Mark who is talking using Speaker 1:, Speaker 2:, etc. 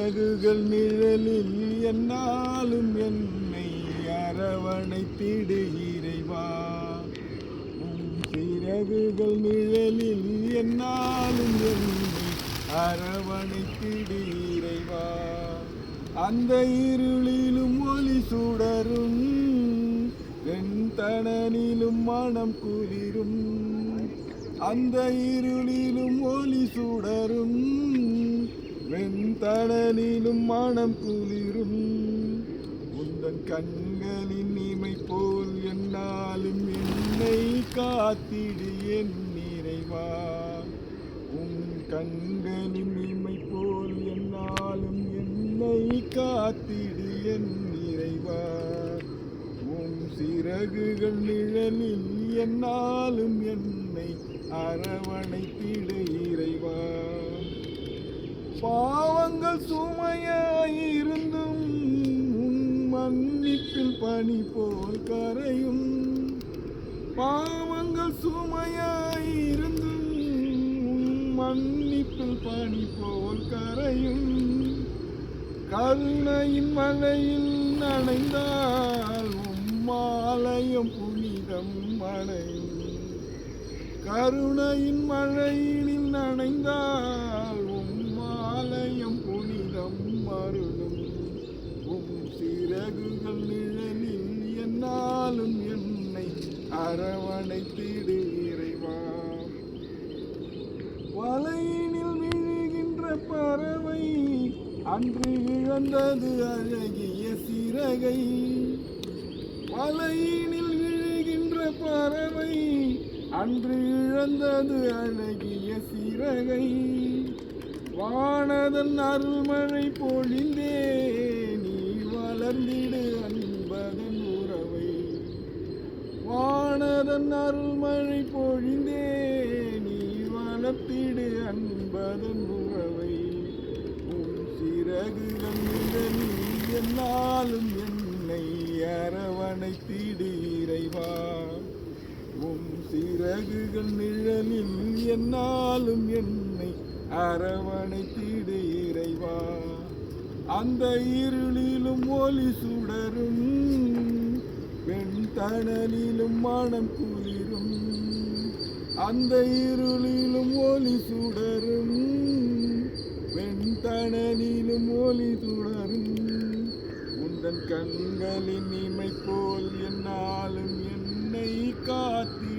Speaker 1: சிறகுகள் நிழலில் என்னாலும் என்னை அரவணைத்திடு இறைவா. உம் சிறகுகள் நிழலில் என்னாலும் என்னை அரவணைத்திடு இறைவா. அந்த இருளிலும் ஒளி சுடரும் வெண்தணலிலும் மனம் குளிரும். அந்த இருளிலும் ஒளி சுடரும் வெண்தணலிலும் மனம் குளிரும். உந்தன் கண்களின் இமை போல் என்னாலும் என்னை காத்திடு என் இறைவா. உன் கண்களின் இமை போல் என்னாலும் என்னை காத்திடு என் இறைவா. உன் சிறகுகள் நிழலில் என்னாலும் என்னை அரவணைத்திடு இறைவா. பாவங்கள் சுமையாயிருந்தும் உன் மன்னிப்பில் பனி போல் கரையும். பாவங்கள் சுமையாயிருந்தும் உன் மன்னிப்பில் பனி போல் கரையும். கருணையின் மலையில் நனைந்தால் உம்மாலயம் புனிதம் அடையும். கருணையின் மழையினில் நனைந்தால் உம்மாலயம் புனிதம் அருளும். உம் சிறகுகள் நிழலில் என்னாலும் என்னை அரவணைத்திடு இறைவா. வலையினில் விழுகின்ற பறவை அன்று இழந்தது அழகிய சிறகை. வலையினில் விழுகின்ற பறவை அன்று இழந்தது அழகிய சிறகை. வானதன் அருள்மழை பொழிந்தே நீ வளர்ந்திடு அன்பதன் உறவை. வானதன் அருள்மழை பொழிந்தே நீ வளர்த்திடு அன்பதன் உறவை. உன் சிறகுகள் நிழலில் என்னாலும் என்னை அரவணைத்திடு இறைவா. உம் சிறகுகள் நிழலில் என்னாலும் என்னை அரவணைத்திடு இறைவா. அந்த இருளிலும் ஒளி சுடரும் வெண்தணலிலும் மனம் குளிரும். அந்த இருளிலும் ஒளி சுடரும் வெண்தணலிலும் ஒளி சுடரும். உந்தன் கண்களின் இமை போல் என்னாலும் என்னை காத்தி